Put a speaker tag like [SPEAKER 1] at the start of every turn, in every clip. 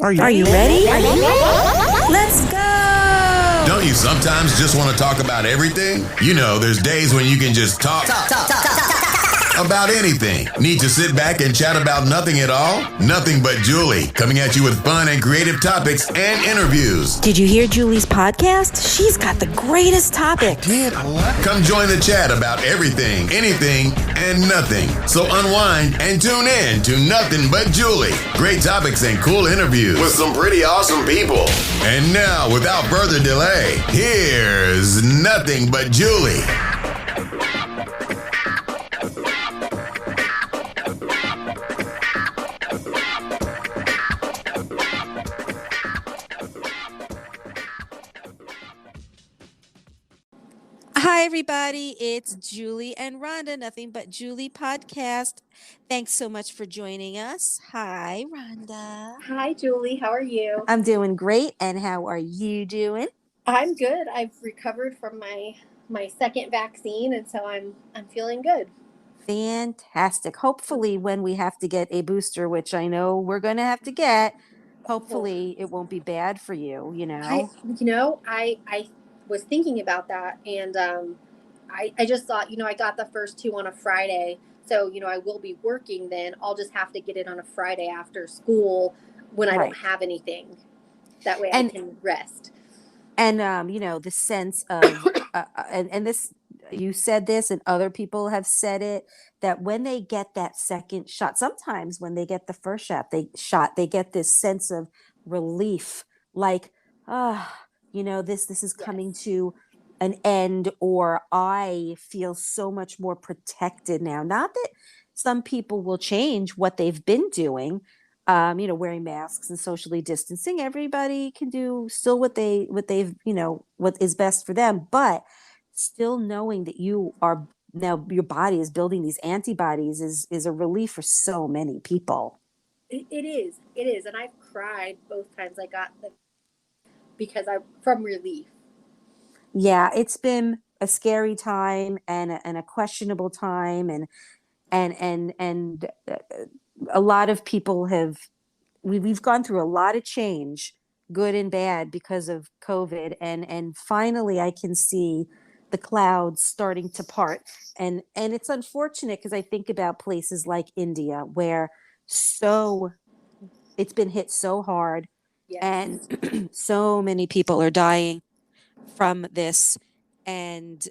[SPEAKER 1] Are you ready? Let's go!
[SPEAKER 2] Don't you sometimes just want to talk about everything? You know, there's days when you can just talk about anything. Need to sit back and chat about nothing at all? Nothing But Julie, coming at you with fun and creative topics and interviews.
[SPEAKER 1] Did you hear Julie's podcast? She's got the greatest topics.
[SPEAKER 2] Come join the chat about everything, anything, and nothing. So unwind and tune in to Nothing But Julie. Great topics and cool interviews with some pretty awesome people. And now, without further delay, here's Nothing But Julie.
[SPEAKER 1] Hi, everybody. It's Julie and Rhonda, Nothing But Julie podcast. Thanks so much for joining us. Hi, Rhonda.
[SPEAKER 3] Hi, Julie. How are you?
[SPEAKER 1] I'm doing great. And how are you doing?
[SPEAKER 3] I'm good. I've recovered from my second vaccine, and so I'm feeling good.
[SPEAKER 1] Fantastic. Hopefully, when we have to get a booster, which I know we're going to have to get, hopefully it won't be bad for you, you know?
[SPEAKER 3] I was thinking about that, and I just thought, I got the first two on a Friday, so, I will be working then. I'll just have to get it on a Friday after school when I don't have anything. That way I can rest.
[SPEAKER 1] And, the sense of, and this, you said this and other people have said it, that when they get that second shot, sometimes when they get the first shot, they get this sense of relief, like, this is coming to an end, or I feel so much more protected now. Not that some people will change what they've been doing, wearing masks and socially distancing. Everybody can do still what is best for them, but still knowing that you are now, your body is building these antibodies is a relief for so many people.
[SPEAKER 3] It is. And I've cried both times I got from relief.
[SPEAKER 1] Yeah, it's been a scary time and a questionable time, and a lot of people we've gone through a lot of change, good and bad, because of COVID, and finally I can see the clouds starting to part, and it's unfortunate because I think about places like India where it's been hit so hard. Yes. And so many people are dying from this, and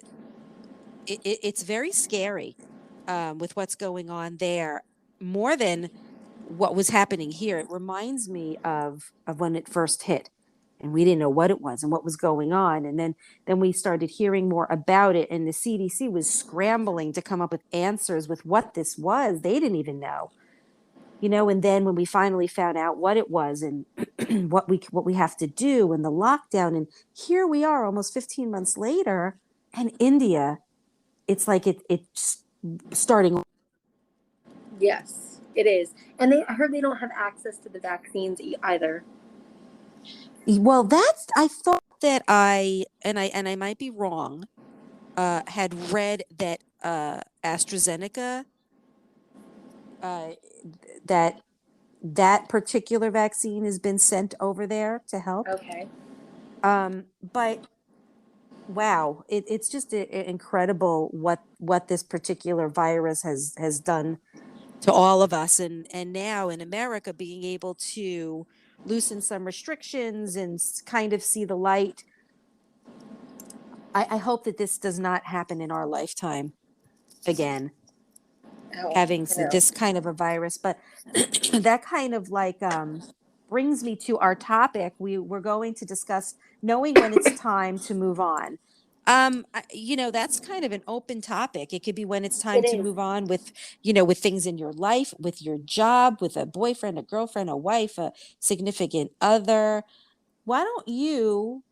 [SPEAKER 1] it's very scary with what's going on there, more than what was happening here. It reminds me of when it first hit, and we didn't know what it was and what was going on, and then we started hearing more about it, and the CDC was scrambling to come up with answers with what this was. They didn't even know. And then when we finally found out what it was and what we have to do, and the lockdown, and here we are almost 15 months later, and India, it's like it's starting.
[SPEAKER 3] Yes, it is. And I heard they don't have access to the vaccines either.
[SPEAKER 1] Well, I thought that I might be wrong, had read that AstraZeneca, that particular vaccine has been sent over there to help.
[SPEAKER 3] Okay.
[SPEAKER 1] But wow, it's just incredible what this particular virus has done to all of us, and now in America being able to loosen some restrictions and kind of see the light. I hope that this does not happen in our lifetime again. Having this kind of a virus, but that kind of brings me to our topic. We're going to discuss knowing when it's time to move on. That's kind of an open topic. It could be when it's time to move on with things in your life, with your job, with a boyfriend, a girlfriend, a wife, a significant other. Why don't you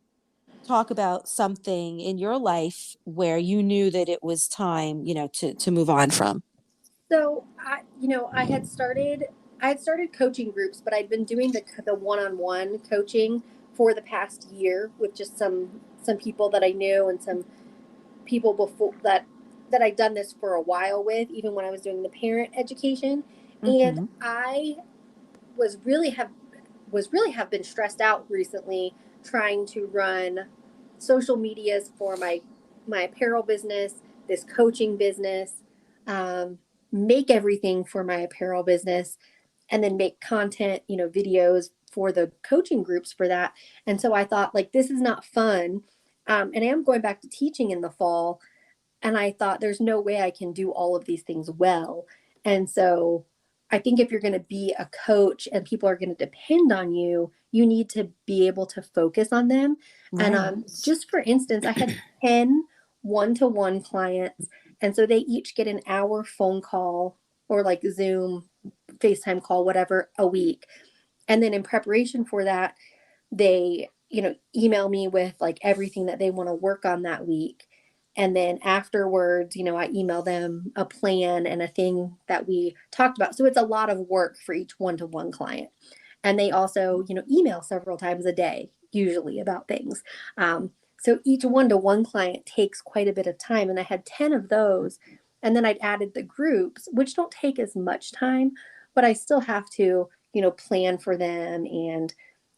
[SPEAKER 1] talk about something in your life where you knew that it was time, to move on from?
[SPEAKER 3] So I had started coaching groups, but I'd been doing the one-on-one coaching for the past year with just some people that I knew, and some people before that I'd done this for a while with, even when I was doing the parent education. Mm-hmm. And I was really have was really have been stressed out recently trying to run social medias for my apparel business, this coaching business, make everything for my apparel business, and then make content, videos for the coaching groups for that. And so I thought, like, this is not fun. And I am going back to teaching in the fall. And I thought, there's no way I can do all of these things well. And so I think if you're going to be a coach and people are going to depend on you, you need to be able to focus on them.
[SPEAKER 1] Right.
[SPEAKER 3] And just for instance, I had 10 one-to-one clients. And so they each get an hour phone call or like Zoom, FaceTime call, whatever, a week. And then in preparation for that, they, email me with like everything that they want to work on that week. And then afterwards, I email them a plan and a thing that we talked about. So it's a lot of work for each one-to-one client. And they also, email several times a day, usually about things. So each one-to-one client takes quite a bit of time. And I had 10 of those. And then I'd added the groups, which don't take as much time, but I still have to, plan for them and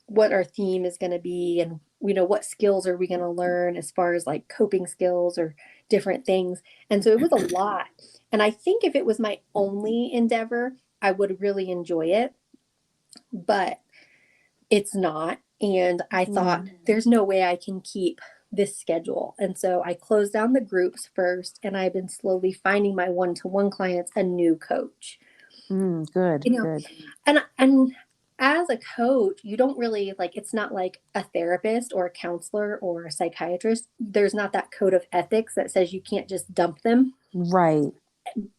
[SPEAKER 3] what our theme is going to be and what skills are we going to learn as far as like coping skills or different things. And so it was a lot. And I think if it was my only endeavor, I would really enjoy it, but it's not. And I thought there's no way I can keep this schedule. And so I closed down the groups first, and I've been slowly finding my one-to-one clients a new coach.
[SPEAKER 1] Good. Good.
[SPEAKER 3] And as a coach, you don't really it's not like a therapist or a counselor or a psychiatrist. There's not that code of ethics that says you can't just dump them.
[SPEAKER 1] Right.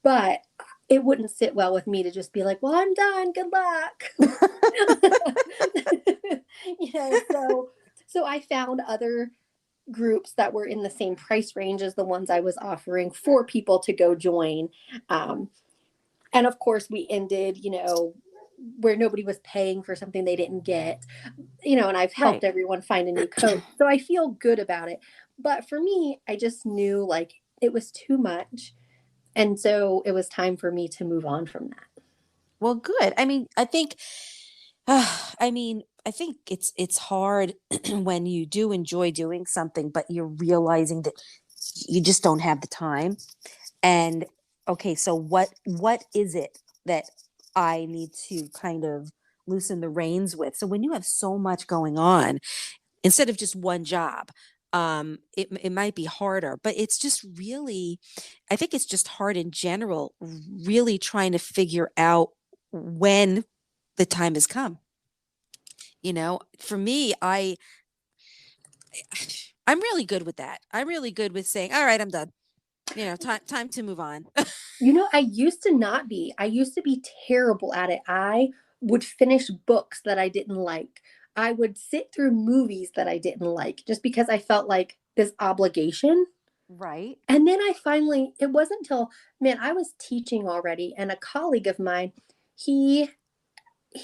[SPEAKER 3] But it wouldn't sit well with me to just be like, well, I'm done. Good luck. So I found other groups that were in the same price range as the ones I was offering for people to go join. And of course we ended, where nobody was paying for something they didn't get, and I've helped everyone find a new coach. So I feel good about it. But for me, I just knew it was too much. And so it was time for me to move on from that.
[SPEAKER 1] Well, good. I mean, I think it's hard when you do enjoy doing something, but you're realizing that you just don't have the time. And okay, so what is it that I need to kind of loosen the reins with? So when you have so much going on, instead of just one job, it might be harder, but it's just really, I think it's just hard in general, really trying to figure out when the time has come. For me, I'm really good with that. I'm really good with saying, all right, I'm done. Time to move on.
[SPEAKER 3] I used to not be. I used to be terrible at it. I would finish books that I didn't like. I would sit through movies that I didn't like just because I felt like this obligation.
[SPEAKER 1] Right.
[SPEAKER 3] And then it wasn't until, I was teaching already, and a colleague of mine, he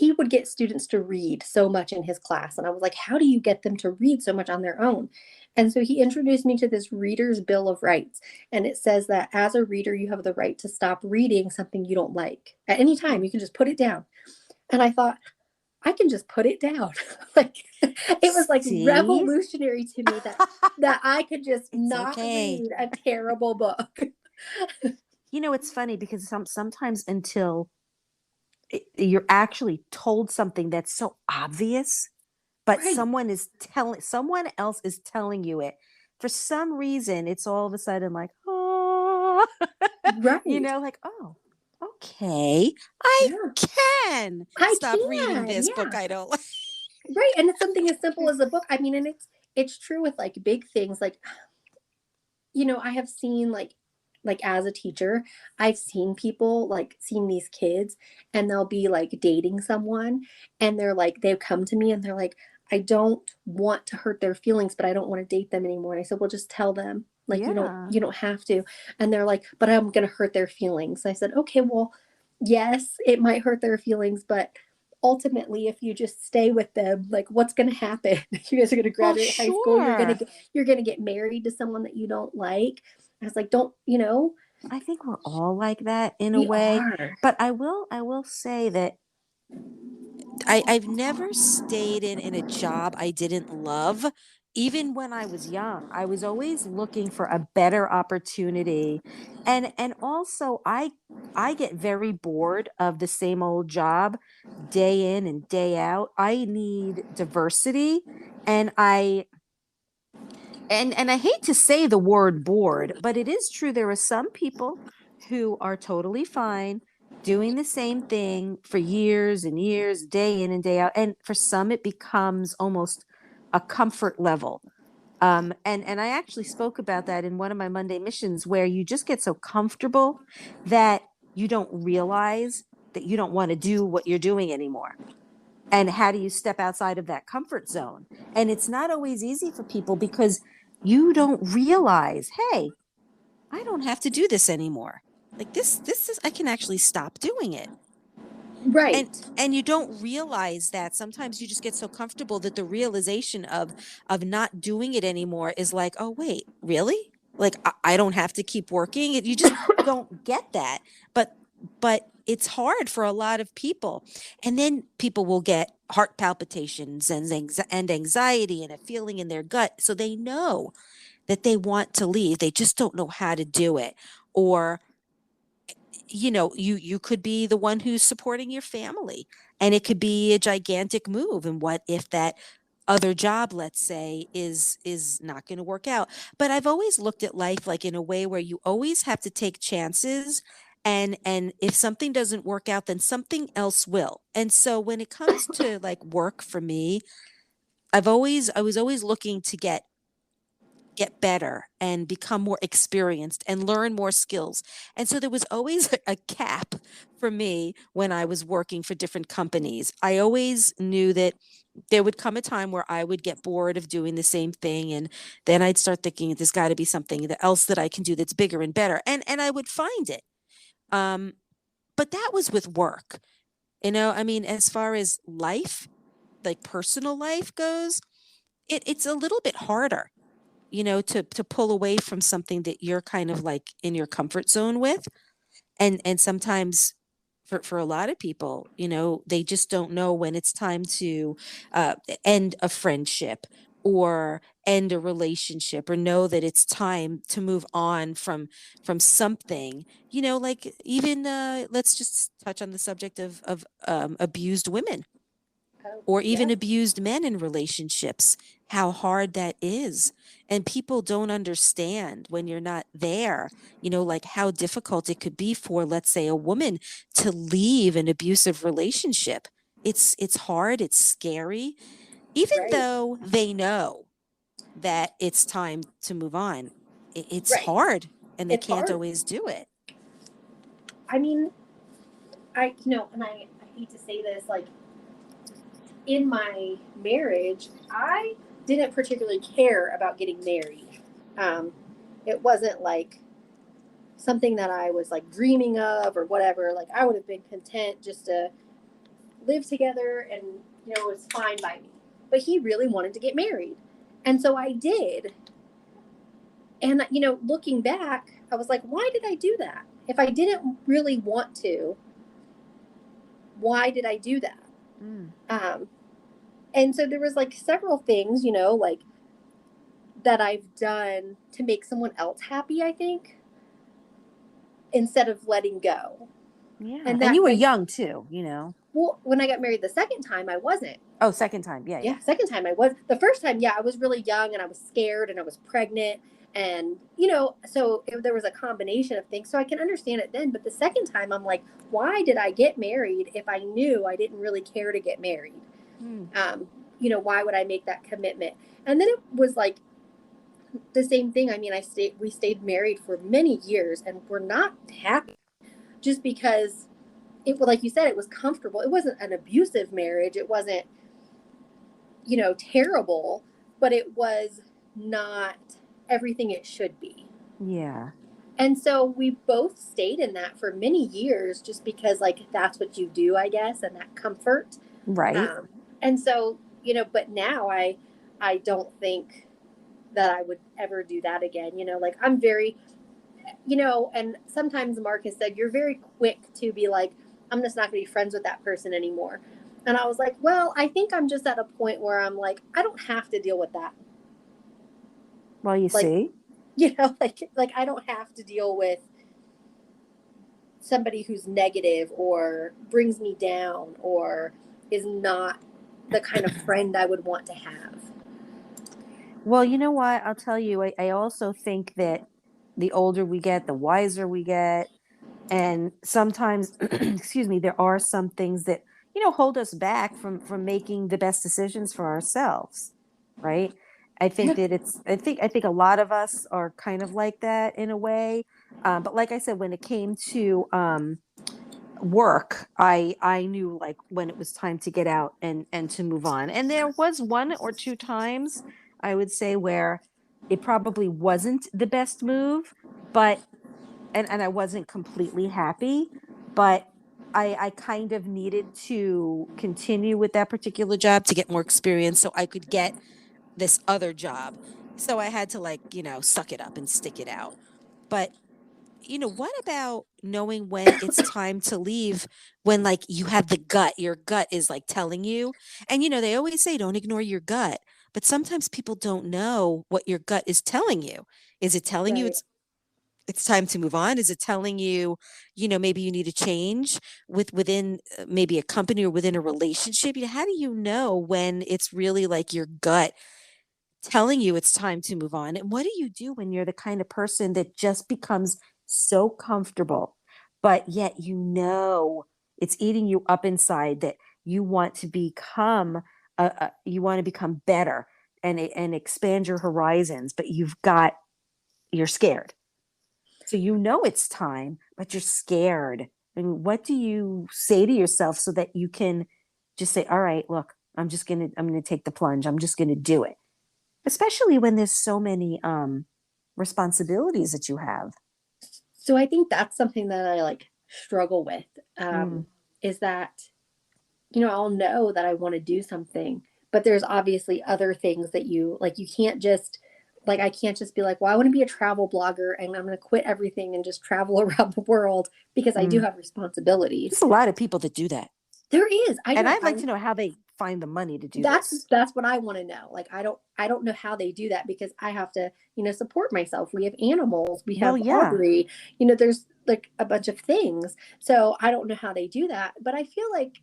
[SPEAKER 3] would get students to read so much in his class. And I was like, how do you get them to read so much on their own? And so he introduced me to this Reader's Bill of Rights. And it says that as a reader, you have the right to stop reading something you don't like. At any time, you can just put it down. And I thought, I can just put it down. It was revolutionary to me that I could just not read a terrible book.
[SPEAKER 1] It's funny because sometimes until you're actually told something that's so obvious, but someone else is telling you it. For some reason, it's all of a sudden like, oh,
[SPEAKER 3] right.
[SPEAKER 1] Oh, okay, I can stop reading this book I don't like.
[SPEAKER 3] Right. And it's something as simple as a book. I mean, and it's true with big things. I have seen as a teacher, I've seen people seen these kids, and they'll be dating someone, and they've come to me and they're like, I don't want to hurt their feelings, but I don't want to date them anymore. And I said, well, just tell them, you don't have to. And they're like, but I'm going to hurt their feelings. I said, okay, well, yes, it might hurt their feelings, but ultimately, if you just stay with them, what's going to happen? You guys are going to graduate high school. You're going to get married to someone that you don't like. I was like,
[SPEAKER 1] I think we're all like that in a way. But I will say that I've never stayed in a job I didn't love. Even when I was young, I was always looking for a better opportunity. And also I get very bored of the same old job day in and day out. I need diversity. And I hate to say the word bored, but it is true. There are some people who are totally fine doing the same thing for years and years, day in and day out. And for some, it becomes almost a comfort level. And I actually spoke about that in one of my Monday missions, where you just get so comfortable that you don't realize that you don't want to do what you're doing anymore. And how do you step outside of that comfort zone? And it's not always easy for people because you don't realize, hey, I don't have to do this anymore. Like this is, I can actually stop doing it. and
[SPEAKER 3] Right.
[SPEAKER 1] and you don't realize that sometimes you just get so comfortable that the realization of not doing it anymore is like, oh wait, really? Like I don't have to keep working. You just don't get that. But it's hard for a lot of people. And then people will get heart palpitations and anxiety and a feeling in their gut, so they know that they want to leave, they just don't know how to do it. Or you could be the one who's supporting your family, and it could be a gigantic move, and what if that other job, let's say, is not going to work out. But I've always looked at life like in a way where you always have to take chances, and if something doesn't work out, then something else will. And so when it comes to like work for me, I was always looking to get better and become more experienced and learn more skills. And so there was always a cap for me when I was working for different companies. I always knew that there would come a time where I would get bored of doing the same thing. And then I'd start thinking there's got to be something else that I can do that's bigger and better. And I would find it. Um, but that was with work. I mean, as far as life, like personal life goes, it's a little bit harder, to pull away from something that you're kind of like in your comfort zone with. And sometimes for a lot of people, they just don't know when it's time to end a friendship or end a relationship, or know that it's time to move on from something, like even let's just touch on the subject of abused women
[SPEAKER 3] Oh,
[SPEAKER 1] or
[SPEAKER 3] yeah.
[SPEAKER 1] even abused men in relationships, how hard that is. And people don't understand when you're not there, like how difficult it could be for, let's say, a woman to leave an abusive relationship. It's hard, it's scary, even
[SPEAKER 3] Right.
[SPEAKER 1] though they know that it's time to move on. It's
[SPEAKER 3] Right.
[SPEAKER 1] hard, and they
[SPEAKER 3] It's
[SPEAKER 1] can't
[SPEAKER 3] hard.
[SPEAKER 1] always do it.
[SPEAKER 3] I mean, and I hate to say this, like in my marriage, I didn't particularly care about getting married. Um, it wasn't like something that I was like dreaming of or whatever. Like I would have been content just to live together, and it was fine by me. But he really wanted to get married. And so I did. And looking back, I was like, why did I do that? If I didn't really want to, why did I do that?
[SPEAKER 1] Mm.
[SPEAKER 3] And so there was like several things, like that I've done to make someone else happy, I think, instead of letting go.
[SPEAKER 1] Yeah.
[SPEAKER 3] And
[SPEAKER 1] And
[SPEAKER 3] that,
[SPEAKER 1] you were
[SPEAKER 3] and
[SPEAKER 1] young too.
[SPEAKER 3] well, when I got married the second time, I wasn't.
[SPEAKER 1] Oh, second time. Yeah, yeah.
[SPEAKER 3] Yeah, second time I was. The first time, yeah, I was really young and I was scared and I was pregnant. And, so there was a combination of things. So I can understand it then. But the second time, I'm like, why did I get married if I knew I didn't really care to get married?
[SPEAKER 1] Mm.
[SPEAKER 3] Why would I make that commitment? And then it was like the same thing. I mean, we stayed married for many years and we're not happy just because like you said, it was comfortable. It wasn't an abusive marriage. It wasn't, terrible, but it was not everything it should be.
[SPEAKER 1] Yeah.
[SPEAKER 3] And so we both stayed in that for many years just because like that's what you do, I guess, and that comfort.
[SPEAKER 1] Right.
[SPEAKER 3] And so, but now I don't think that I would ever do that again. Like I'm very, and sometimes Mark has said, you're very quick to be like, I'm just not going to be friends with that person anymore. And I was like, well, I think I'm just at a point where I'm like, I don't have to deal with that.
[SPEAKER 1] Well, you
[SPEAKER 3] Like,
[SPEAKER 1] see.
[SPEAKER 3] like I don't have to deal with somebody who's negative or brings me down or is not the kind of friend I would want to have.
[SPEAKER 1] Well, you know what? I'll tell you, I also think that the older we get, the wiser we get. And sometimes, excuse me, there are some things that, hold us back from making the best decisions for ourselves. Right. I think
[SPEAKER 3] Yeah.
[SPEAKER 1] that I think a lot of us are kind of like that in a way. But like I said, when it came to work, I knew like when it was time to get out and to move on. And there was one or two times I would say where it probably wasn't the best move, but and I wasn't completely happy, but I kind of needed to continue with that particular job to get more experience so I could get this other job. So I had to like, suck it up and stick it out. But what about knowing when it's time to leave, when like you have the gut, your gut is like telling you, and they always say don't ignore your gut, but sometimes people don't know what your gut is telling you. Is it telling you
[SPEAKER 3] Right.
[SPEAKER 1] it's time to move on? Is it telling you, maybe you need to change within maybe a company or within a relationship? How do you know when it's really like your gut telling you it's time to move on? And what do you do when you're the kind of person that just becomes so comfortable, but yet it's eating you up inside, that you want to become you want to become better and expand your horizons, but you're scared. So it's time, but you're scared. And what do you say to yourself so that you can just say, all right, look, I'm gonna take the plunge. I'm just gonna do it. Especially when there's so many responsibilities that you have.
[SPEAKER 3] So I think that's something that I like struggle with,
[SPEAKER 1] Mm.
[SPEAKER 3] is that, I'll know that I want to do something, but there's obviously other things that you can't just, like, I can't just be like, well, I want to be a travel blogger and I'm going to quit everything and just travel around the world because I do
[SPEAKER 1] Mm.
[SPEAKER 3] have responsibilities.
[SPEAKER 1] There's a lot of people that do that.
[SPEAKER 3] There is. I
[SPEAKER 1] And
[SPEAKER 3] know.
[SPEAKER 1] I'd like to know how they find the money to do
[SPEAKER 3] That's
[SPEAKER 1] this.
[SPEAKER 3] that's what I want to know. Like, I don't know how they do that because I have to, support myself. We have animals, we
[SPEAKER 1] Well,
[SPEAKER 3] have
[SPEAKER 1] yeah.
[SPEAKER 3] Aubrey, there's like a bunch of things. So I don't know how they do that, but I feel like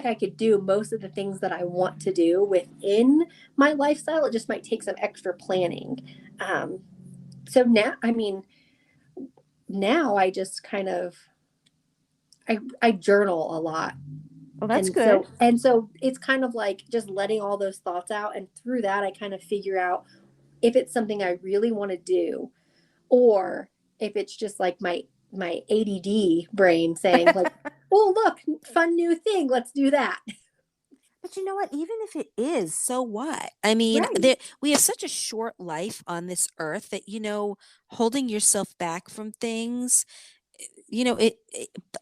[SPEAKER 3] I could do most of the things that I want to do within my lifestyle. It just might take some extra planning. Um, so now, I mean, now I just kind of I journal a lot.
[SPEAKER 1] Well, that's
[SPEAKER 3] And
[SPEAKER 1] good.
[SPEAKER 3] so it's kind of like just letting all those thoughts out, and through that I kind of figure out if it's something I really want to do, or if it's just like my ADD brain saying like, oh, look, fun new thing, let's do that.
[SPEAKER 1] But you know what? Even if it is, so what? I mean,
[SPEAKER 3] Right.
[SPEAKER 1] we have such a short life on this earth that, holding yourself back from things,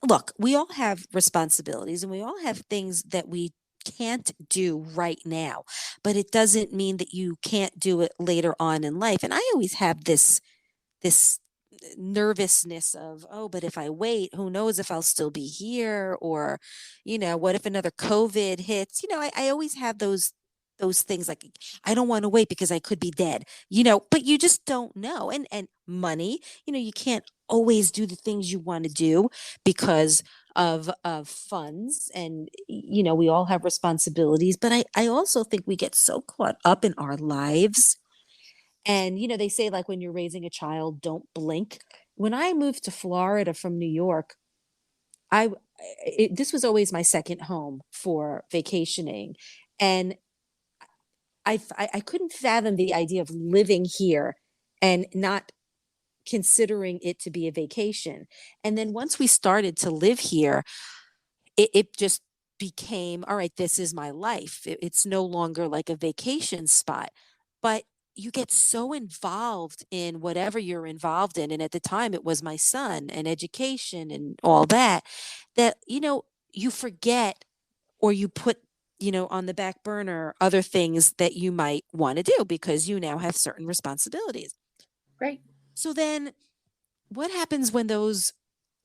[SPEAKER 1] look, we all have responsibilities and we all have things that we can't do right now, but it doesn't mean that you can't do it later on in life. And I always have this nervousness of, oh, but if I wait, who knows if I'll still be here? Or, what if another COVID hits? I always have those things like I don't want to wait because I could be dead, but you just don't know. And money, you can't always do the things you want to do because of funds. And we all have responsibilities, but I also think we get so caught up in our lives. And, they say like when you're raising a child, don't blink. When I moved to Florida from New York, I this was always my second home for vacationing. And I couldn't fathom the idea of living here and not considering it to be a vacation. And then once we started to live here, it just became, all right, this is my life. It's no longer like a vacation spot, but you get so involved in whatever you're involved in. And at the time, it was my son and education and all that, that, you forget, or you put, on the back burner other things that you might want to do because you now have certain responsibilities.
[SPEAKER 3] Right.
[SPEAKER 1] So then what happens when those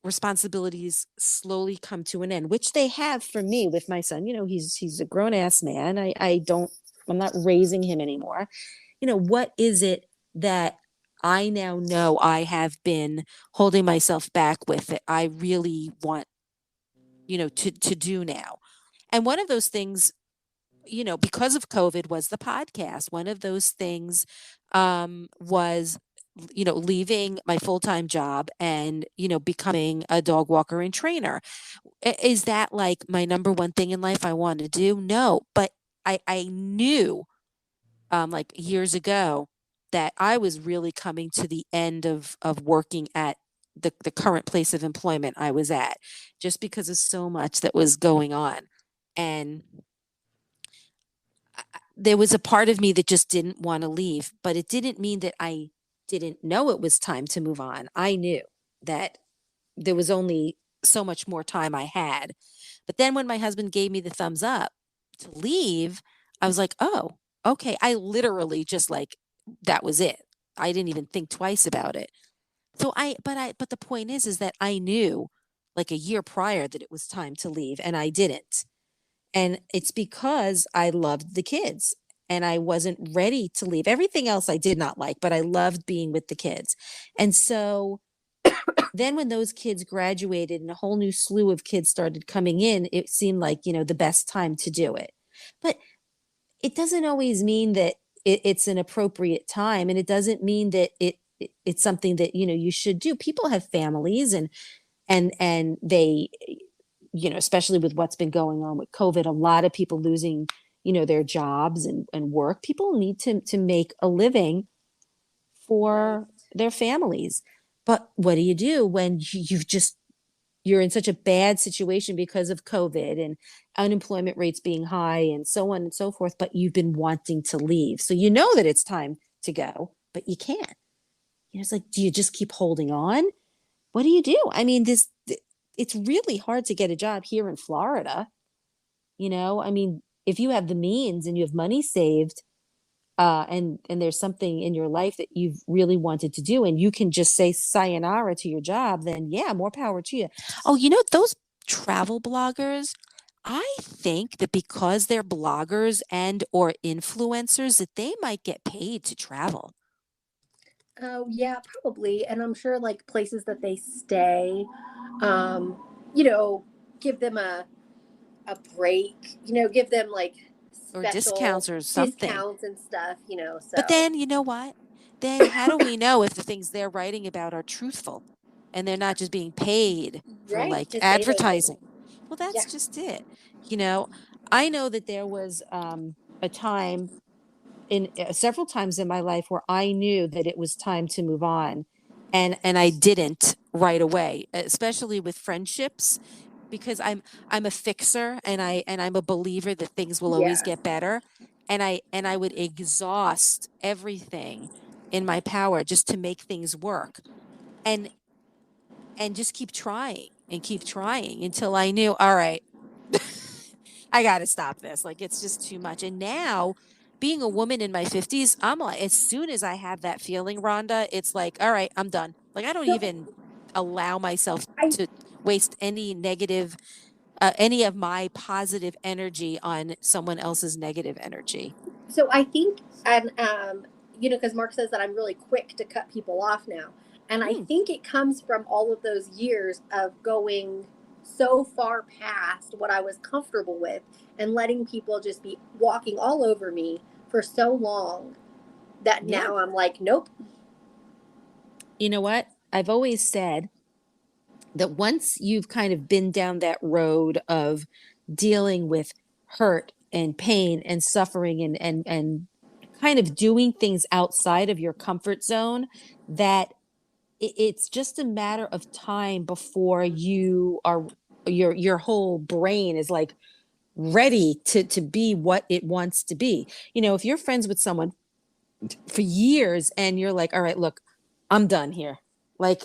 [SPEAKER 1] responsibilities slowly come to an end, which they have for me with my son. He's a grown ass man. I'm not raising him anymore. What is it that I now know I have been holding myself back with that I really want, to do now? And one of those things, because of COVID, was the podcast. One of those things was, leaving my full-time job and, becoming a dog walker and trainer. Is that like my number one thing in life I want to do? No, but I knew like years ago that I was really coming to the end of working at the current place of employment I was at, just because of so much that was going on. And there was a part of me that just didn't want to leave, but it didn't mean that I didn't know it was time to move on. I knew that there was only so much more time I had. But then when my husband gave me the thumbs up to leave, I was like, oh, okay. I literally just like, that was it. I didn't even think twice about it. But the point is that I knew like a year prior that it was time to leave and I didn't. And it's because I loved the kids and I wasn't ready to leave. Everything else I did not like, but I loved being with the kids. And so then when those kids graduated and a whole new slew of kids started coming in, it seemed like, the best time to do it. But it doesn't always mean that it's an appropriate time. And it doesn't mean that it's something that, you should do. People have families and they, especially with what's been going on with COVID, a lot of people losing, their jobs and work. People need to make a living for their families. But what do you do when you're in such a bad situation because of COVID and unemployment rates being high and so on and so forth, but you've been wanting to leave. So you know that it's time to go, but you can't. It's like, do you just keep holding on? What do you do? I mean, it's really hard to get a job here in Florida. I mean, if you have the means and you have money saved, and there's something in your life that you've really wanted to do, and you can just say sayonara to your job, then yeah, more power to you. Oh, those travel bloggers, I think that because they're bloggers and or influencers, that they might get paid to travel.
[SPEAKER 3] Oh, yeah, probably. And I'm sure like places that they stay, um, you know, give them a break, give them like
[SPEAKER 1] Or
[SPEAKER 3] special
[SPEAKER 1] discounts or something.
[SPEAKER 3] discounts and stuff,
[SPEAKER 1] But
[SPEAKER 3] so
[SPEAKER 1] then, you know what? Then how do we know if the things they're writing about are truthful and they're not just being paid for
[SPEAKER 3] right
[SPEAKER 1] like
[SPEAKER 3] to say those things.
[SPEAKER 1] advertising? Well, that's
[SPEAKER 3] Yeah.
[SPEAKER 1] just it. You know, I know that there was a time in several times in my life where I knew that it was time to move on, and I didn't right away, especially with friendships, because I'm a fixer and I'm a believer that things will always
[SPEAKER 3] Yeah.
[SPEAKER 1] get better, and I would exhaust everything in my power just to make things work, and just keep trying until I knew, all right, I got to stop this. Like, it's just too much. And now, being a woman in my 50s, I'm like, as soon as I have that feeling, Rhonda, it's like, all right, I'm done. Like, I don't
[SPEAKER 3] So
[SPEAKER 1] even allow myself
[SPEAKER 3] I
[SPEAKER 1] to waste any of my positive energy on someone else's negative energy.
[SPEAKER 3] so I think, and because Mark says that I'm really quick to cut people off now, and I
[SPEAKER 1] Hmm.
[SPEAKER 3] think it comes from all of those years of going so far past what I was comfortable with and letting people just be walking all over me for so long that
[SPEAKER 1] Yeah.
[SPEAKER 3] now I'm like, nope.
[SPEAKER 1] You know what? I've always said that once you've kind of been down that road of dealing with hurt and pain and suffering and kind of doing things outside of your comfort zone, that it's just a matter of time before you are your whole brain is like ready to be what it wants to be. If you're friends with someone for years and you're like, all right, look, I'm done here. Like,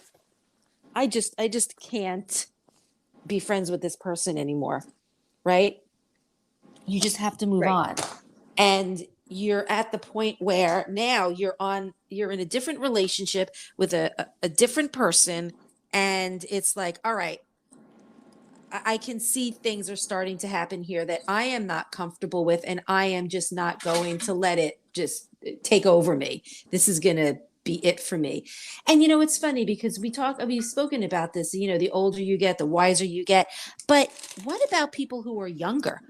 [SPEAKER 1] I just can't be friends with this person anymore, right? You just have to move
[SPEAKER 3] Right.
[SPEAKER 1] on. And you're at the point where now you're in a different relationship with a different person, And it's like, all right, I can see things are starting to happen here that I am not comfortable with, and I am just not going to let it just take over me. This is going to be it for me. And it's funny because we've spoken about this, the older you get, the wiser you get. But what about people who are younger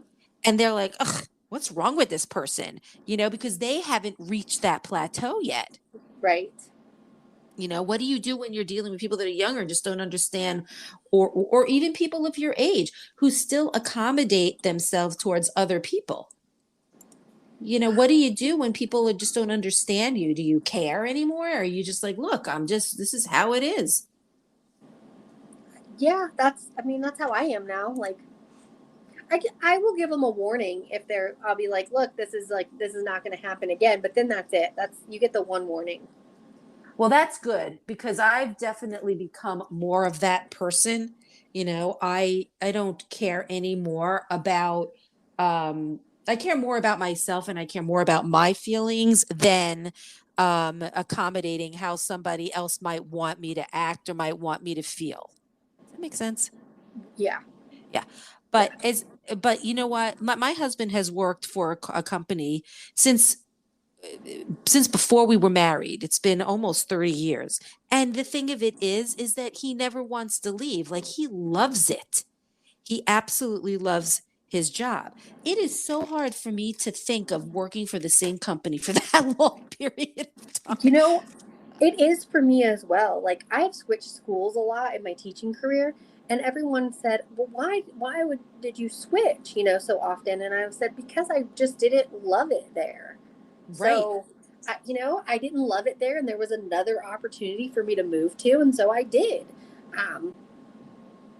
[SPEAKER 1] and they're like, ugh, what's wrong with this person? Because they haven't reached that plateau yet.
[SPEAKER 3] Right.
[SPEAKER 1] What do you do when you're dealing with people that are younger and just don't understand, or even people of your age who still accommodate themselves towards other people? What do you do when people just don't understand you? Do you care anymore? Or are you just like, look, this is how it is?
[SPEAKER 3] Yeah, that's how I am now. Like, I will give them a warning if I'll be like, look, this is not going to happen again. But then that's it. You get the one warning.
[SPEAKER 1] Well, that's good because I've definitely become more of that person. I don't care anymore about I care more about myself, and I care more about my feelings than accommodating how somebody else might want me to act or might want me to feel. Does that make sense?
[SPEAKER 3] Yeah.
[SPEAKER 1] Yeah.
[SPEAKER 3] Yeah.
[SPEAKER 1] But you know what? My husband has worked for a company since before we were married. It's been almost 30 years. And the thing of it is that he never wants to leave. Like, he loves it. He absolutely loves his job. It is so hard for me to think of working for the same company for that long period of time.
[SPEAKER 3] It is for me as well. Like, I've switched schools a lot in my teaching career, and everyone said, well, why did you switch, so often? And I said, because I just didn't love it there.
[SPEAKER 1] Right.
[SPEAKER 3] So, I didn't love it there, and there was another opportunity for me to move to, and so I did.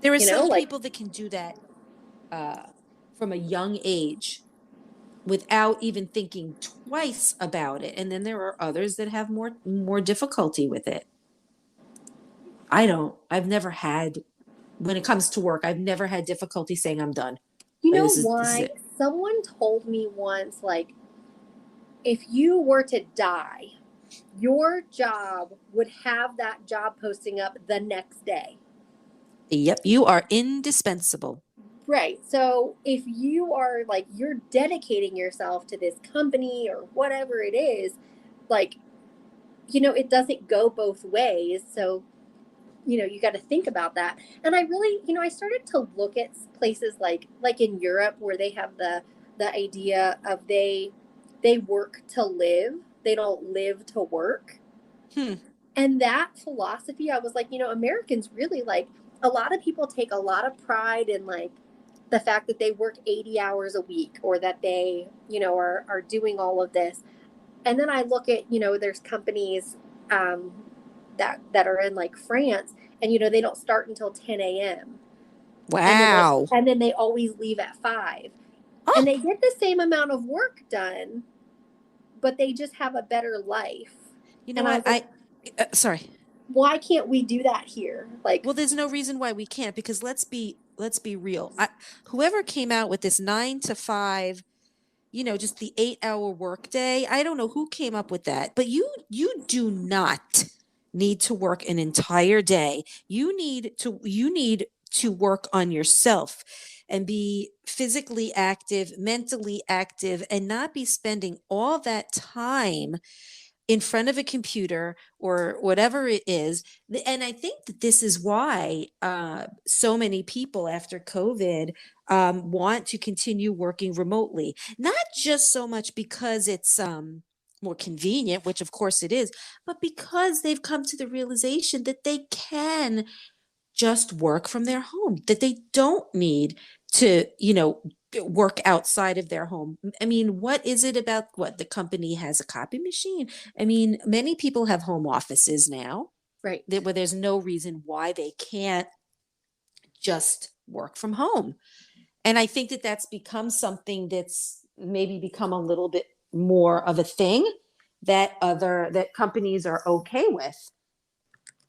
[SPEAKER 1] There are some people that can do that from a young age without even thinking twice about it, and then there are others that have more difficulty with it. I've never had, when it comes to work, I've never had difficulty saying I'm done. This is it.
[SPEAKER 3] Someone told me once, like, if you were to die, your job would have that job posting up the next day.
[SPEAKER 1] Yep, you are indispensable.
[SPEAKER 3] Right. So if you are like, you're dedicating yourself to this company or whatever it is, like, it doesn't go both ways. So, you got to think about that. And I really, I started to look at places like in Europe, where they have the idea of they work to live. They don't live to work. And that philosophy, I was like, Americans really, like, a lot of people take a lot of pride in, like, the fact that they work 80 hours a week, or that they, are doing all of this. And then I look at, there's companies that are in, like, France, and, they don't start until 10 a.m.
[SPEAKER 1] Wow.
[SPEAKER 3] And then they always leave at 5. Oh. And they get the same amount of work done, but they just have a better life.
[SPEAKER 1] Sorry.
[SPEAKER 3] Why can't we do that here? Like,
[SPEAKER 1] well, there's no reason why we can't, because let's be real. Whoever came out with this 9 to 5, just the 8-hour workday, I don't know who came up with that, but you do not need to work an entire day. You need to work on yourself and be physically active, mentally active, and not be spending all that time in front of a computer or whatever it is. And I think that this is why so many people after COVID want to continue working remotely, not just so much because it's more convenient, which of course it is, but because they've come to the realization that they can just work from their home, that they don't need to, work outside of their home. I mean, what is it about what the company has a copy machine? I mean, many people have home offices now,
[SPEAKER 3] right?
[SPEAKER 1] Where there's no reason why they can't just work from home. And I think that that's become something that's maybe become a little bit more of a thing that companies are okay with.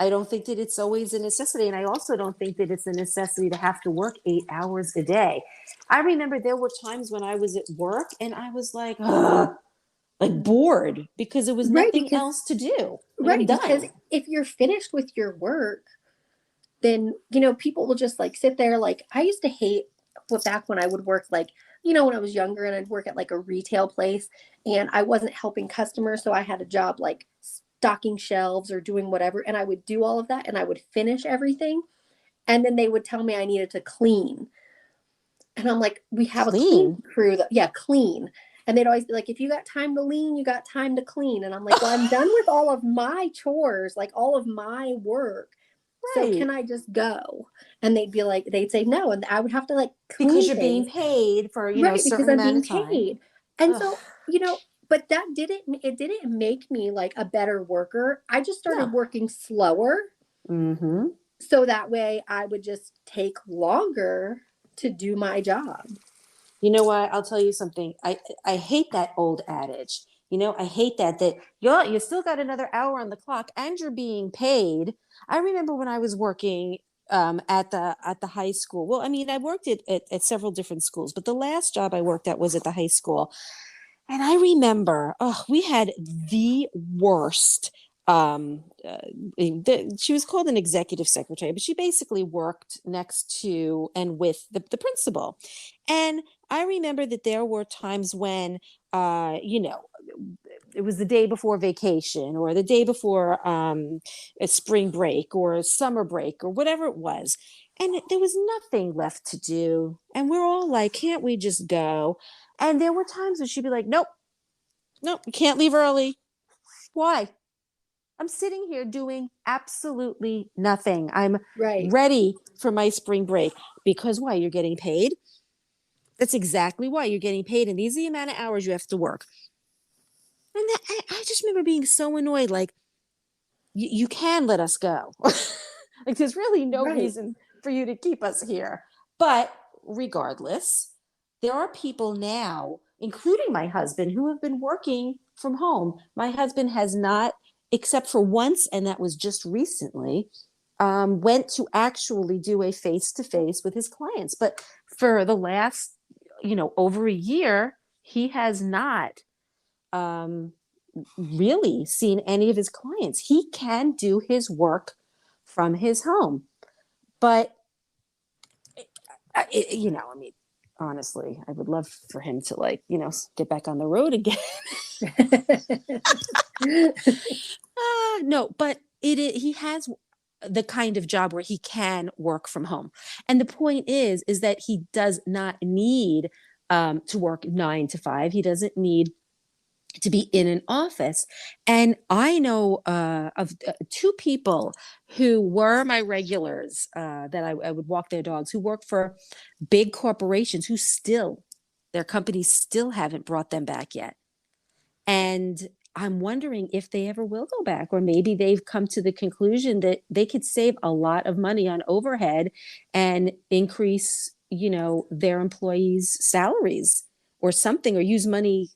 [SPEAKER 1] I don't think that it's always a necessity. And I also don't think that it's a necessity to have to work 8 hours a day. I remember there were times when I was at work and I was like bored because there was nothing else to do.
[SPEAKER 3] Right. Because if you're finished with your work, then, people will just like sit there. Like I used to hate back when I would work, like, when I was younger and I'd work at like a retail place and I wasn't helping customers. So I had a job like stocking shelves or doing whatever. And I would do all of that and I would finish everything. And then they would tell me I needed to clean. And I'm like, we have a clean crew clean. And they'd always be like, if you got time to lean, you got time to clean. And I'm like, well, I'm done with all of my chores, like all of my work. Right. So can I just go? And they'd say no. And I would have to like clean
[SPEAKER 1] because you're
[SPEAKER 3] things.
[SPEAKER 1] being paid for, a certain amount of time. Paid.
[SPEAKER 3] And so, but it didn't make me like a better worker. I just started working slower.
[SPEAKER 1] Mm-hmm.
[SPEAKER 3] So that way I would just take longer to do my job.
[SPEAKER 1] You know what? I'll tell you something. I hate that old adage. I hate that you still got another hour on the clock and you're being paid. I remember when I was working at the high school. Well, I mean, I worked at several different schools, but the last job I worked at was at the high school. And I remember, we had the worst. She was called an executive secretary, but she basically worked next to and with the principal. And I remember that there were times when, it was the day before vacation or the day before a spring break or a summer break or whatever it was. And there was nothing left to do. And we're all like, can't we just go? And there were times when she'd be like, nope, you can't leave early. Why? I'm sitting here doing absolutely nothing. I'm ready for my spring break. Because why? You're getting paid. That's exactly why you're getting paid. And these are the amount of hours you have to work. And I just remember being so annoyed. Like, you can let us go. Like, there's really no reason for you to keep us here. But regardless, there are people now, including my husband, who have been working from home. My husband has not, except for once, and that was just recently, went to actually do a face-to-face with his clients. But for the last, over a year, he has not really seen any of his clients. He can do his work from his home. But, I mean, honestly, I would love for him to get back on the road again. No, but he has the kind of job where he can work from home. And the point is that he does not need to work 9 to 5. He doesn't need to be in an office. And I know of 2 people who were my regulars that I would walk their dogs, who work for big corporations who their companies still haven't brought them back yet. And I'm wondering if they ever will go back, or maybe they've come to the conclusion that they could save a lot of money on overhead and increase, their employees' salaries or something, or use money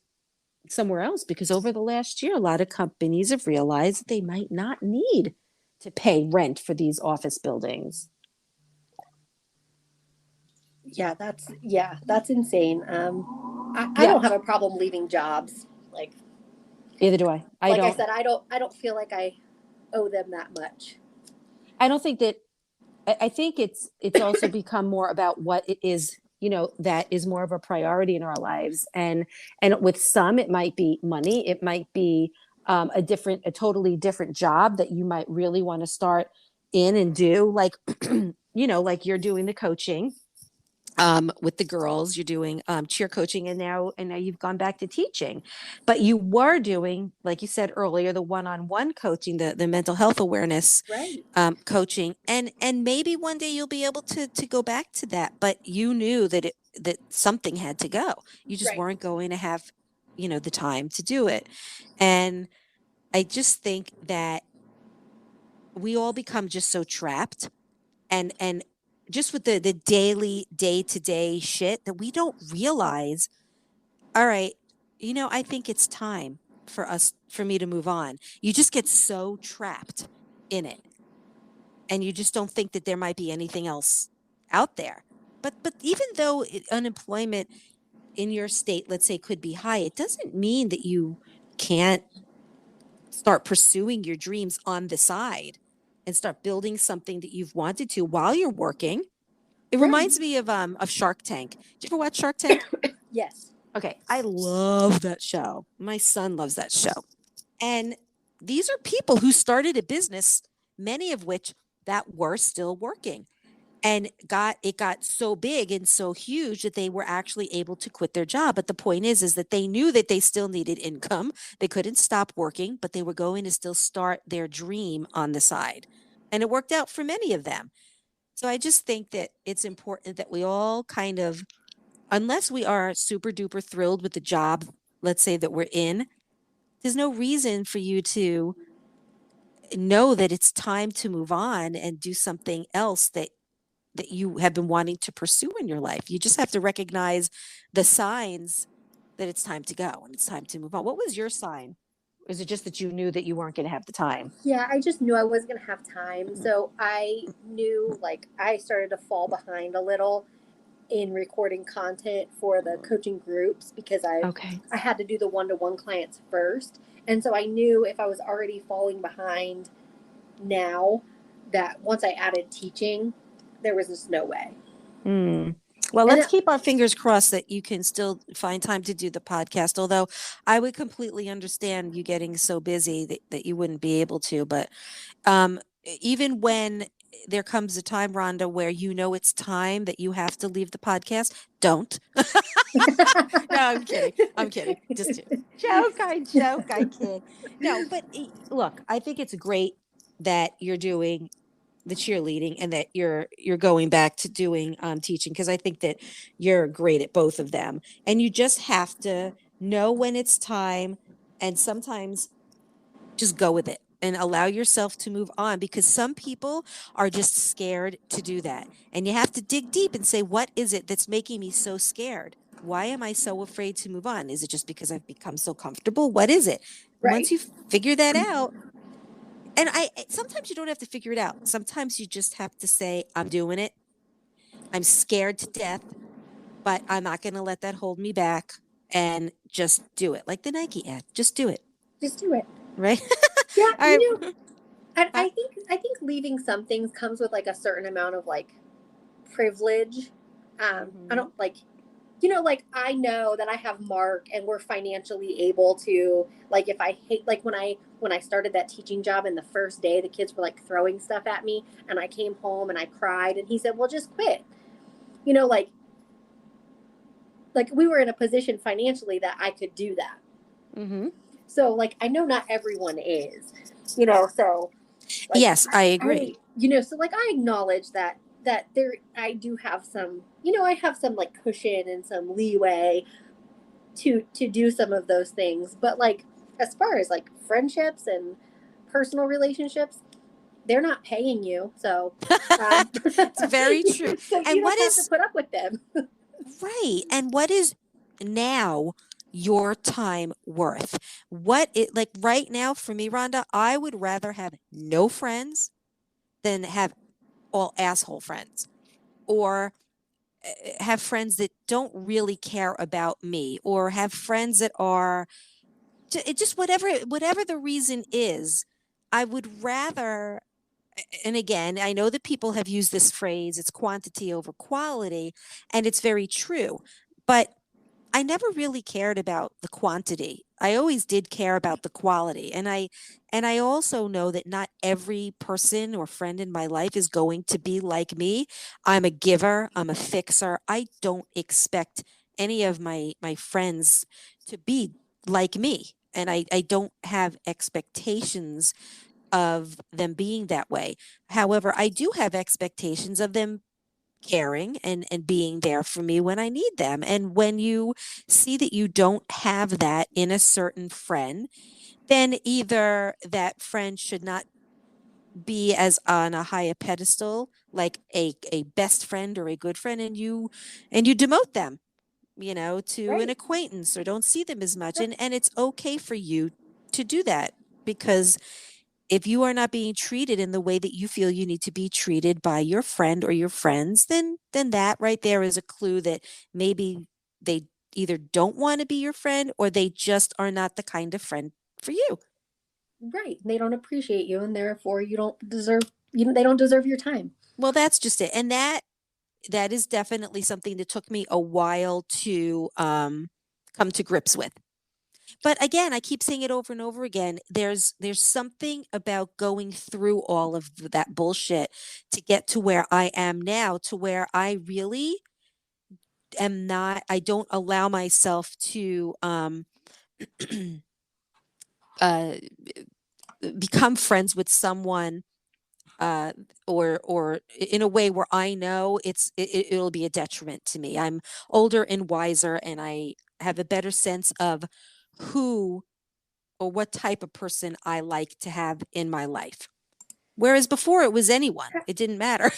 [SPEAKER 1] somewhere else, because over the last year, a lot of companies have realized that they might not need to pay rent for these office buildings.
[SPEAKER 3] Yeah, that's insane. I don't have a problem leaving jobs. Like,
[SPEAKER 1] either do I.
[SPEAKER 3] I said, I don't feel like I owe them that much.
[SPEAKER 1] I don't think that. I think it's also become more about what it is, that is more of a priority in our lives. And with some, it might be money. It might be a totally different job that you might really want to start in and do, like, like you're doing the coaching with the girls, you're doing cheer coaching, and now you've gone back to teaching. But you were doing, like you said earlier, the one-on-one coaching, the mental health awareness coaching, and maybe one day you'll be able to go back to that. But you knew that something had to go. You just weren't going to have, the time to do it. And I just think that we all become just so trapped and just with the daily day-to-day shit that we don't realize, all right, I think it's time for me to move on. You just get so trapped in it, and you just don't think that there might be anything else out there. But even though unemployment in your state, let's say, could be high, it doesn't mean that you can't start pursuing your dreams on the side. and start building something that you've wanted to while you're working. It
[SPEAKER 3] Right.
[SPEAKER 1] reminds me of Shark Tank. Did you ever watch Shark Tank?
[SPEAKER 3] Yes.
[SPEAKER 1] Okay, I love that show. My son loves that show. And these are people who started a business, many of which that were still working. And it got so big and so huge that they were actually able to quit their job. But the point is that they knew that they still needed income. They couldn't stop working, but they were going to still start their dream on the side. And it worked out for many of them. So I just think that it's important that we all kind of, unless we are super duper thrilled with the job, let's say that we're in, there's no reason for you to know that it's time to move on and do something else that you have been wanting to pursue in your life. You just have to recognize the signs that it's time to go and it's time to move on. What was your sign? Was it just that you knew that you weren't going to have the time?
[SPEAKER 3] Yeah, I just knew I wasn't going to have time. So I knew, like, I started to fall behind a little in recording content for the coaching groups because I had to do the one-to-one clients first. And so I knew if I was already falling behind now, that once I added teaching, there was just no way.
[SPEAKER 1] Well, let's keep our fingers crossed that you can still find time to do the podcast. Although I would completely understand you getting so busy that you wouldn't be able to. But even when there comes a time, Rhonda, where you know it's time that you have to leave the podcast, don't. No, I'm kidding. Just joke. I kid. No, but look, I think it's great that you're doing the cheerleading and that you're going back to doing teaching, because I think that you're great at both of them, and you just have to know when it's time and sometimes just go with it and allow yourself to move on, because some people are just scared to do that, and you have to dig deep and say, what is it that's making me so scared? Why am I so afraid to move on? Is it just because I've become so comfortable? What is it?
[SPEAKER 3] Right.
[SPEAKER 1] Once you figure that out, and sometimes you don't have to figure it out. Sometimes you just have to say, I'm doing it. I'm scared to death, but I'm not going to let that hold me back, and just do it. Like the Nike ad, just do it.
[SPEAKER 3] Just do it.
[SPEAKER 1] Right?
[SPEAKER 3] Yeah. I think leaving some things comes with like a certain amount of like privilege. I don't like, like I know that I have Mark and we're financially able to, like, if I hate, like when I started that teaching job and the first day the kids were like throwing stuff at me and I came home and I cried and he said, well, just quit. Like we were in a position financially that I could do that. So like, I know not everyone is, so. Like,
[SPEAKER 1] yes, I agree.
[SPEAKER 3] So like I acknowledge that there, I do have some, I have some like cushion and some leeway to do some of those things. But like, as far as like friendships and personal relationships, they're not paying you. So
[SPEAKER 1] it's very true.
[SPEAKER 3] So and what is to put up with them?
[SPEAKER 1] Right. And what is now your time worth? Like right now for me, Rhonda, I would rather have no friends than have all asshole friends, or have friends that don't really care about me, or have friends that are just whatever the reason is. I would rather, and again, I know that people have used this phrase, it's quantity over quality, and it's very true, but I never really cared about the quantity. I always did care about the quality. And I also know that not every person or friend in my life is going to be like me. I'm a giver, I'm a fixer. I don't expect any of my friends to be like me. And I don't have expectations of them being that way. However, I do have expectations of them caring and being there for me when I need them. And when you see that you don't have that in a certain friend, then either that friend should not be as on a higher pedestal, like a best friend or a good friend, and you demote them, to an acquaintance, or don't see them as much. And it's okay for you to do that, because if you are not being treated in the way that you feel you need to be treated by your friend or your friends, then that right there is a clue that maybe they either don't want to be your friend, or they just are not the kind of friend for you.
[SPEAKER 3] Right. They don't appreciate you, and therefore you don't deserve they don't deserve your time.
[SPEAKER 1] Well, that's just it. And that is definitely something that took me a while to come to grips with. But again, I keep saying it over and over again. There's something about going through all of that bullshit to get to where I am now, to where I really am not, I don't allow myself to uh become friends with someone uh or in a way where I know it'll be a detriment to me. I'm older and wiser, and I have a better sense of who or what type of person I like to have in my life. Whereas before it was anyone. It didn't matter.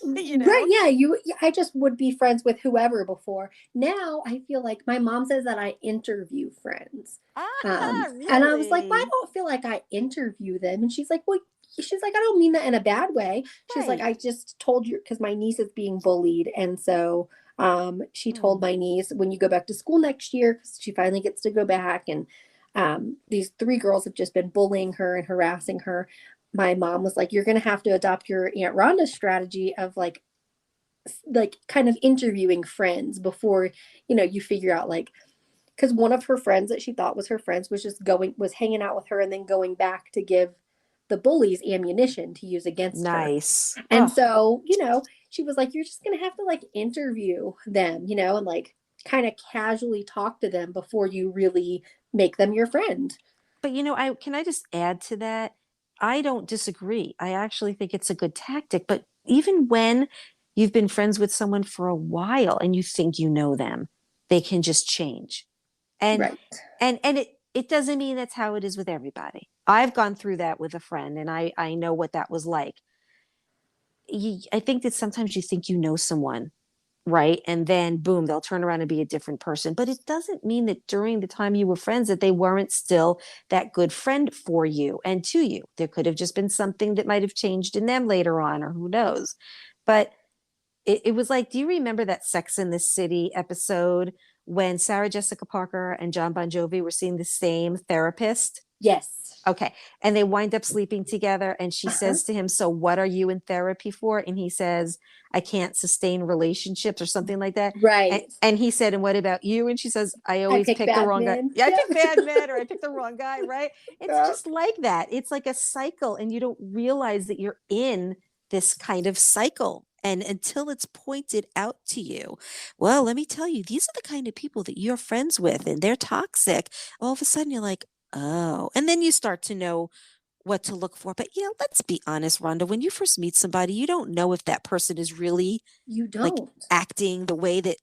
[SPEAKER 1] you
[SPEAKER 3] Right,
[SPEAKER 1] know?
[SPEAKER 3] yeah, I just would be friends with whoever before. Now I feel like my mom says that I interview friends.
[SPEAKER 1] Ah,
[SPEAKER 3] And I was like, well, I
[SPEAKER 1] really?
[SPEAKER 3] don't feel like I interview them. And she's like, well, she's like, I don't mean that in a bad way. She's like,
[SPEAKER 1] Right.
[SPEAKER 3] I just told you because my niece is being bullied. And so she told
[SPEAKER 1] Hmm.
[SPEAKER 3] my niece, when you go back to school next year, because she finally gets to go back, and these three girls have just been bullying her and harassing her. My mom was like, you're going to have to adopt your Aunt Rhonda's strategy of like kind of interviewing friends before, you figure out, like, because one of her friends that she thought was her friends was hanging out with her and then going back to give the bullies ammunition to use against her.
[SPEAKER 1] Nice.
[SPEAKER 3] And
[SPEAKER 1] Oh,
[SPEAKER 3] so, she was like, you're just going to have to like interview them, and like kind of casually talk to them before you really make them your friend.
[SPEAKER 1] but I can I just add to that? I don't disagree. I actually think it's a good tactic, but even when you've been friends with someone for a while and you think you know them, they can just change. And
[SPEAKER 3] Right.
[SPEAKER 1] and it doesn't mean that's how it is with everybody. I've gone through that with a friend, and I know what that was like. I think that sometimes you think you know someone, right? And then boom, they'll turn around and be a different person. But it doesn't mean that during the time you were friends that they weren't still that good friend for you and to you. There could have just been something that might have changed in them later on, or who knows. But it was like, do you remember that Sex in the City episode when Sarah Jessica Parker and John Bon Jovi were seeing the same therapist?
[SPEAKER 3] Yes.
[SPEAKER 1] Okay. And they wind up sleeping together. And she
[SPEAKER 3] Uh-huh.
[SPEAKER 1] says to him, so what are you in therapy for? And he says, I can't sustain relationships or something like that.
[SPEAKER 3] Right.
[SPEAKER 1] And he said, and what about you? And she says, I
[SPEAKER 3] I
[SPEAKER 1] always
[SPEAKER 3] pick
[SPEAKER 1] pick the
[SPEAKER 3] bad
[SPEAKER 1] wrong guy.
[SPEAKER 3] men.
[SPEAKER 1] Yeah, I
[SPEAKER 3] Yeah.
[SPEAKER 1] pick bad men, or I pick the wrong guy, right? It's
[SPEAKER 3] Yeah.
[SPEAKER 1] just like that. It's like a cycle, and you don't realize that you're in this kind of cycle. And until it's pointed out to you, well, let me tell you, these are the kind of people that you're friends with, and they're toxic. All of a sudden, you're like, oh. And then you start to know what to look for. But let's be honest, Rhonda, when you first meet somebody, you don't know if that person is really
[SPEAKER 3] You
[SPEAKER 1] like
[SPEAKER 3] don't.
[SPEAKER 1] acting the way that,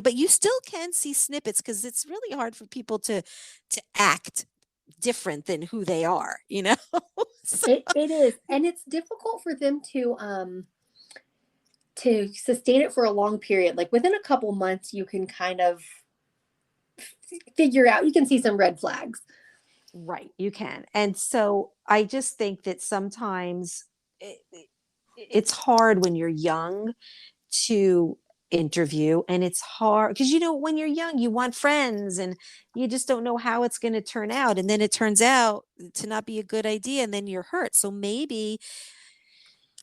[SPEAKER 1] but you still can see snippets, because it's really hard for people to act different than who they are. So,
[SPEAKER 3] It is, and it's difficult for them to sustain it for a long period. Like within a couple months, you can kind of figure out. You can see some red flags.
[SPEAKER 1] right, you can. And so I just think that sometimes it's hard when you're young to interview, and it's hard because when you're young you want friends, and you just don't know how it's going to turn out, and then it turns out to not be a good idea, and then you're hurt. So maybe,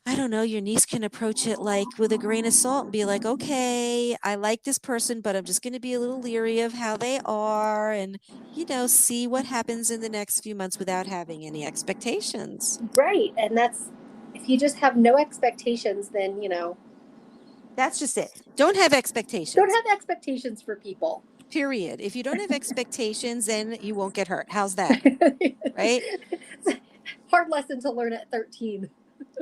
[SPEAKER 1] I don't know, your niece can approach it like with a grain of salt and be like, okay, I like this person, but I'm just going to be a little leery of how they are, and see what happens in the next few months without having any expectations.
[SPEAKER 3] Right, and that's, if you just have no expectations, then
[SPEAKER 1] That's just it. Don't have
[SPEAKER 3] don't
[SPEAKER 1] expectations.
[SPEAKER 3] have expectations for people.
[SPEAKER 1] Period. If you don't have expectations, then you won't get hurt. How's that? Right?
[SPEAKER 3] Hard lesson to learn at 13.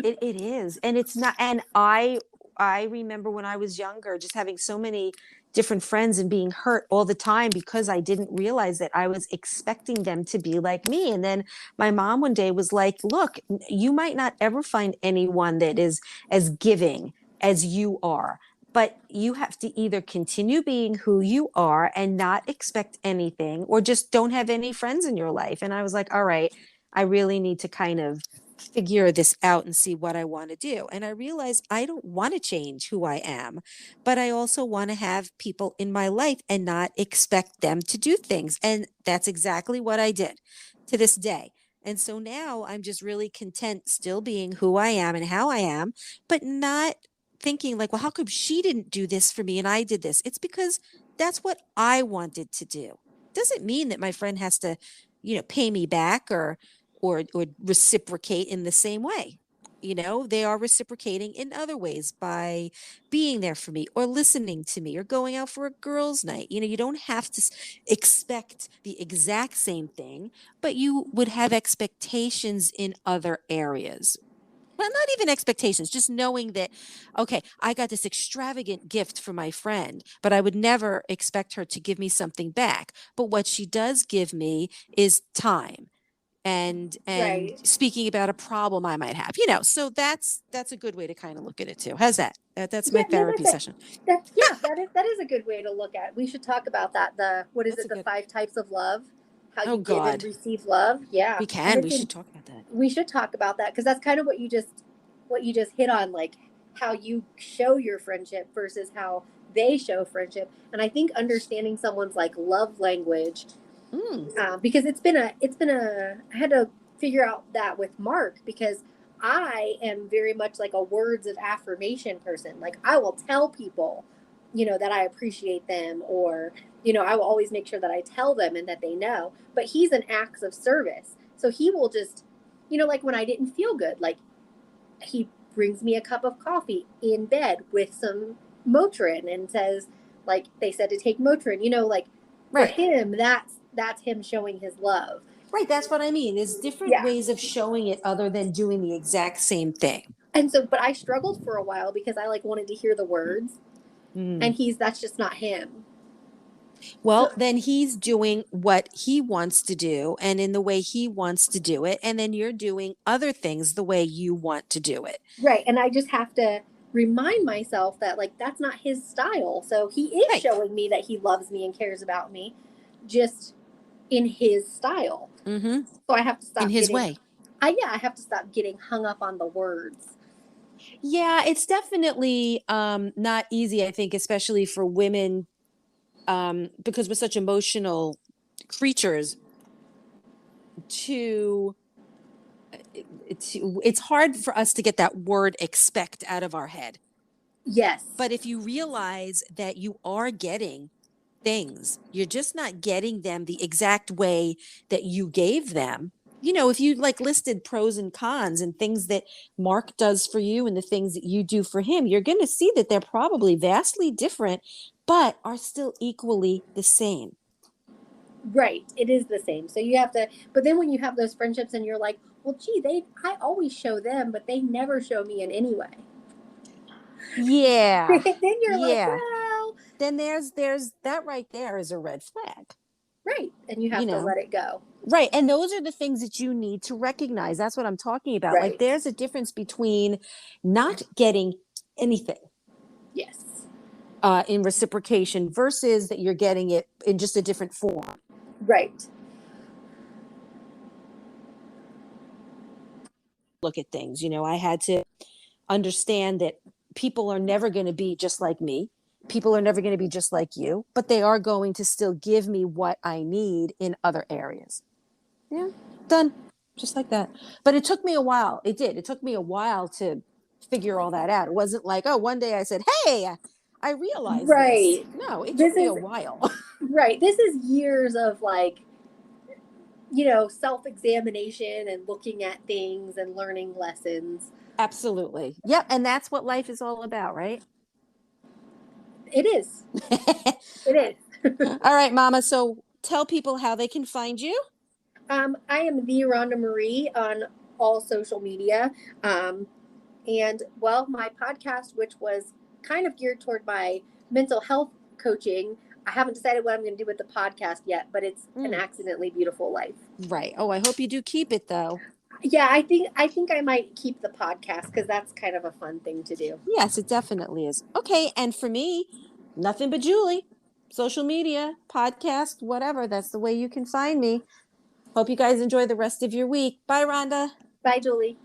[SPEAKER 1] It is. And it's not, and I remember when I was younger just having so many different friends and being hurt all the time because I didn't realize that I was expecting them to be like me. And then my mom one day was like, look, you might not ever find anyone that is as giving as you are, but you have to either continue being who you are and not expect anything, or just don't have any friends in your life. And I was like, all right, I really need to kind of figure this out and see what I want to do. And I realized I don't want to change who I am, but I also want to have people in my life and not expect them to do things. And that's exactly what I did to this day. And so now I'm just really content still being who I am and how I am, but not thinking like, well, how come she didn't do this for me and I did this? It's because that's what I wanted to do. Doesn't mean that my friend has to, pay me back or reciprocate in the same way. They are reciprocating in other ways by being there for me or listening to me or going out for a girls' night. You don't have to expect the exact same thing, but you would have expectations in other areas. Well, not even expectations, just knowing that, okay, I got this extravagant gift from my friend, but I would never expect her to give me something back. But what she does give me is time and
[SPEAKER 3] Right.
[SPEAKER 1] speaking about a problem I might have, so that's a good way to kind of look at it too. How's that? That's my
[SPEAKER 3] Yeah, no,
[SPEAKER 1] therapy session.
[SPEAKER 3] that is a good way to look at it. We should talk about that. What is
[SPEAKER 1] That's
[SPEAKER 3] it?
[SPEAKER 1] a
[SPEAKER 3] The
[SPEAKER 1] good,
[SPEAKER 3] 5 types of love, how
[SPEAKER 1] oh
[SPEAKER 3] you give and
[SPEAKER 1] God,
[SPEAKER 3] receive love. Yeah, and
[SPEAKER 1] we
[SPEAKER 3] it's
[SPEAKER 1] should talk about that.
[SPEAKER 3] we should talk about that because that's kind of what you just hit on, like how you show your friendship versus how they show friendship. And I think understanding someone's like love language,
[SPEAKER 1] Mm,
[SPEAKER 3] because I had to figure out that with Mark because I am very much like a words of affirmation person. Like I will tell people, that I appreciate them, or I will always make sure that I tell them and that they know. But he's an acts of service, so he will just, like when I didn't feel good, like he brings me a cup of coffee in bed with some Motrin and says, like they said to take Motrin, like for
[SPEAKER 1] right.
[SPEAKER 3] him, that's him showing his love.
[SPEAKER 1] Right. That's what I mean. There's different
[SPEAKER 3] Yeah.
[SPEAKER 1] ways of showing it other than doing the exact same thing.
[SPEAKER 3] And so, but I struggled for a while because I like wanted to hear the words,
[SPEAKER 1] Mm.
[SPEAKER 3] and that's just not him. So,
[SPEAKER 1] Well, then he's doing what he wants to do and in the way he wants to do it. And then you're doing other things the way you want to do it.
[SPEAKER 3] right. And I just have to remind myself that like that's not his style. So he is
[SPEAKER 1] Right.
[SPEAKER 3] showing me that he loves me and cares about me, just in his style.
[SPEAKER 1] Mm-hmm.
[SPEAKER 3] So I have to
[SPEAKER 1] In
[SPEAKER 3] stop
[SPEAKER 1] his
[SPEAKER 3] getting
[SPEAKER 1] way.
[SPEAKER 3] I have to stop getting hung up on the words.
[SPEAKER 1] Yeah, it's definitely not easy, I think, especially for women, because we're such emotional creatures to it's hard for us to get that word expect out of our head.
[SPEAKER 3] Yes.
[SPEAKER 1] But if you realize that you are getting things, you're just not getting them the exact way that you gave them. If you like listed pros and cons and things that Mark does for you and the things that you do for him, you're going to see that they're probably vastly different, but are still equally the same.
[SPEAKER 3] Right. It is the same. So you have to, but then when you have those friendships and you're like, well, gee, I always show them, but they never show me in any way.
[SPEAKER 1] Yeah.
[SPEAKER 3] Then you're like,
[SPEAKER 1] Yeah.
[SPEAKER 3] well,
[SPEAKER 1] Then there's that right there is a red flag.
[SPEAKER 3] right. And you
[SPEAKER 1] You
[SPEAKER 3] have to
[SPEAKER 1] know,
[SPEAKER 3] let it go.
[SPEAKER 1] Right. And those are the things that you need to recognize. That's what I'm talking about. Like
[SPEAKER 3] Right.
[SPEAKER 1] there's a difference between not getting anything
[SPEAKER 3] Yes.
[SPEAKER 1] in reciprocation versus that you're getting it in just a different form.
[SPEAKER 3] Right.
[SPEAKER 1] Look at things. I had to understand that people are never going to be just like me. People are never going to be just like you, but they are going to still give me what I need in other areas. Yeah, done. Just like that. But it took me a while. It did. It took me a while to figure all that out. It wasn't like, oh, one day I said, hey, I realized this.
[SPEAKER 3] Right.
[SPEAKER 1] No, it took
[SPEAKER 3] This
[SPEAKER 1] me a
[SPEAKER 3] is
[SPEAKER 1] while.
[SPEAKER 3] right. This is years of like, self-examination and looking at things and learning lessons.
[SPEAKER 1] Absolutely. Yep. And that's what life is all about, right?
[SPEAKER 3] It is. It is.
[SPEAKER 1] All right, Mama. So tell people how they can find you.
[SPEAKER 3] I am the Rhonda Marie on all social media. And well, my podcast, which was kind of geared toward my mental health coaching, I haven't decided what I'm going to do with the podcast yet, but it's an accidentally beautiful life.
[SPEAKER 1] Right. Oh, I hope you do keep it though.
[SPEAKER 3] Yeah, I think I might keep the podcast because that's kind of a fun thing to do.
[SPEAKER 1] Yes, it definitely is. Okay. And for me, nothing but Julie. Social media, podcast, whatever. That's the way you can find me. Hope you guys enjoy the rest of your week. Bye, Rhonda.
[SPEAKER 3] Bye, Julie.